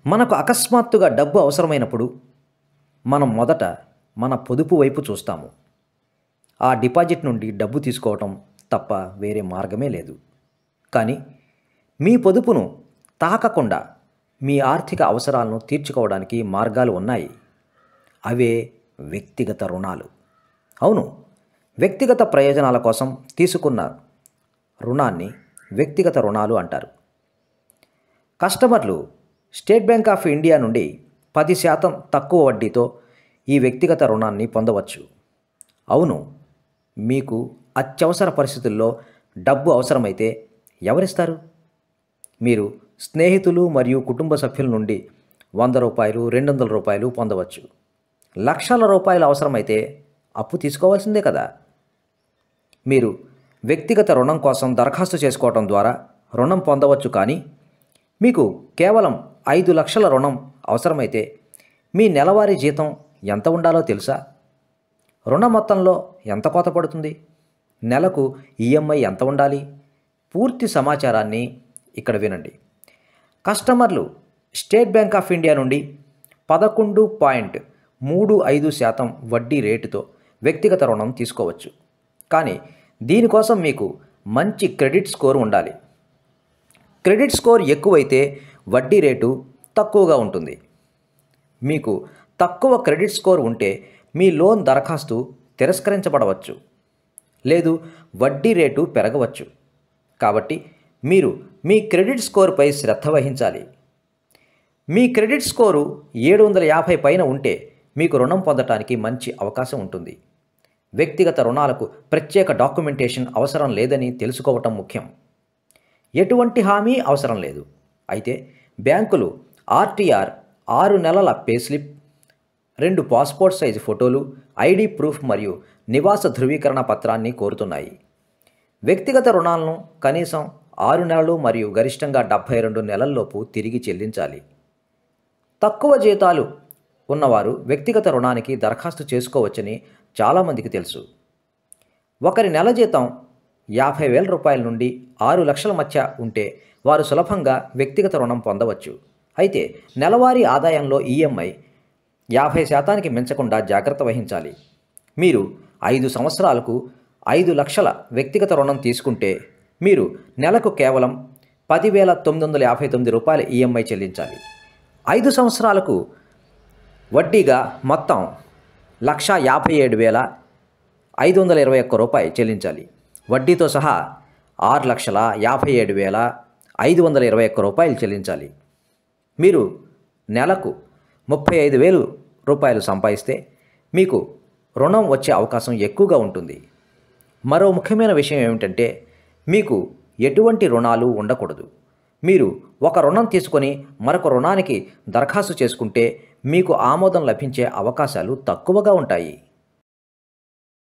మనకు అకస్మాత్తుగా డబ్బు అవసరమైనప్పుడు మనం మొదట మన పొదుపు వైపు చూస్తాము. ఆ డిపాజిట్ నుండి డబ్బు తీసుకోవటం తప్ప వేరే మార్గమే లేదు. కానీ మీ పొదుపును తాకకుండా మీ ఆర్థిక అవసరాలను తీర్చుకోవడానికి మార్గాలు ఉన్నాయి. అవే వ్యక్తిగత రుణాలు. అవును, వ్యక్తిగత ప్రయోజనాల కోసం తీసుకున్న రుణాన్ని వ్యక్తిగత రుణాలు అంటారు. కస్టమర్లు స్టేట్ బ్యాంక్ ఆఫ్ ఇండియా నుండి 10% తక్కువ వడ్డీతో ఈ వ్యక్తిగత రుణాన్ని పొందవచ్చు. అవును, మీకు అత్యవసర పరిస్థితుల్లో డబ్బు అవసరమైతే ఎవరిస్తారు? మీరు స్నేహితులు మరియు కుటుంబ సభ్యుల నుండి ₹100, ₹200 పొందవచ్చు. లక్షల రూపాయలు అవసరమైతే అప్పు తీసుకోవాల్సిందే కదా. మీరు వ్యక్తిగత రుణం కోసం దరఖాస్తు చేసుకోవడం ద్వారా రుణం పొందవచ్చు. కానీ మీకు కేవలం 5 లక్షల రుణం అవసరమైతే మీ నెలవారీ జీతం ఎంత ఉండాలో తెలుసా? రుణ మొత్తంలో ఎంత కోత పడుతుంది? నెలకు ఈఎంఐ ఎంత ఉండాలి? పూర్తి సమాచారాన్ని ఇక్కడ వినండి. కస్టమర్లు స్టేట్ బ్యాంక్ ఆఫ్ ఇండియా నుండి 11.35% వడ్డీ రేటుతో వ్యక్తిగత రుణం తీసుకోవచ్చు. కానీ దీనికోసం మీకు మంచి క్రెడిట్ స్కోర్ ఉండాలి. క్రెడిట్ స్కోర్ ఎక్కువైతే వడ్డీ రేటు తక్కువగా ఉంటుంది. మీకు తక్కువ క్రెడిట్ స్కోర్ ఉంటే మీ లోన్ దరఖాస్తు తిరస్కరించబడవచ్చు, లేదు వడ్డీ రేటు పెరగవచ్చు. కాబట్టి మీరు మీ క్రెడిట్ స్కోర్పై శ్రద్ధ వహించాలి. మీ క్రెడిట్ స్కోరు 750 పైన ఉంటే మీకు రుణం పొందటానికి మంచి అవకాశం ఉంటుంది. వ్యక్తిగత రుణాలకు ప్రత్యేక డాక్యుమెంటేషన్ అవసరం లేదని తెలుసుకోవటం ముఖ్యం. ఎటువంటి హామీ అవసరం లేదు. అయితే బ్యాంకులు ఆర్టీఆర్, 6 నెలల పే స్లిప్, 2 పాస్పోర్ట్ సైజు ఫోటోలు, ఐడి ప్రూఫ్ మరియు నివాస ధృవీకరణ పత్రాన్ని కోరుతున్నాయి. వ్యక్తిగత రుణాలను కనీసం 6 నెలలు మరియు గరిష్టంగా 72 నెలల్లోపు తిరిగి చెల్లించాలి. తక్కువ జీతాలు ఉన్నవారు వ్యక్తిగత రుణానికి దరఖాస్తు చేసుకోవచ్చని చాలామందికి తెలుసు. ఒకరి నెల జీతం ₹50,000 నుండి 6 లక్షల మధ్య ఉంటే వారు సులభంగా వ్యక్తిగత రుణం పొందవచ్చు. అయితే నెలవారీ ఆదాయంలో ఈఎంఐ 50% మించకుండా జాగ్రత్త వహించాలి. మీరు 5 సంవత్సరాలకు 5 లక్షల వ్యక్తిగత రుణం తీసుకుంటే మీరు నెలకు కేవలం ₹10,959 ఈఎంఐ చెల్లించాలి. 5 సంవత్సరాలకు వడ్డీగా మొత్తం ₹157,521 చెల్లించాలి. వడ్డీతో సహా ₹6,57,521 చెల్లించాలి. మీరు నెలకు ₹35,000 సంపాదిస్తే మీకు రుణం వచ్చే అవకాశం ఎక్కువగా ఉంటుంది. మరో ముఖ్యమైన విషయం ఏమిటంటే మీకు ఎటువంటి రుణాలు ఉండకూడదు. మీరు ఒక రుణం తీసుకొని మరొక రుణానికి దరఖాస్తు చేసుకుంటే మీకు ఆమోదం లభించే అవకాశాలు తక్కువగా ఉంటాయి.